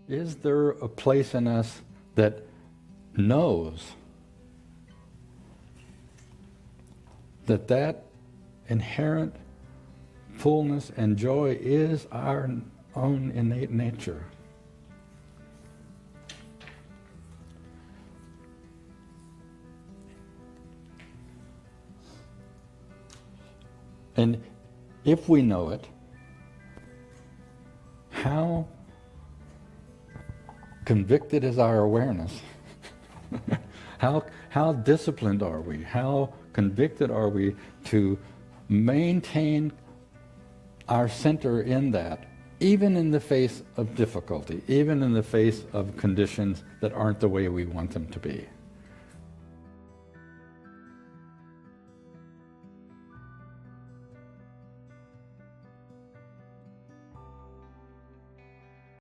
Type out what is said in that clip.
Is there a place in us that knows that that inherent fullness and joy is our own innate nature? And if we know it, how convicted is our awareness? How disciplined are we? How convicted are we to maintain our center in that, even in the face of difficulty, even in the face of conditions that aren't the way we want them to be?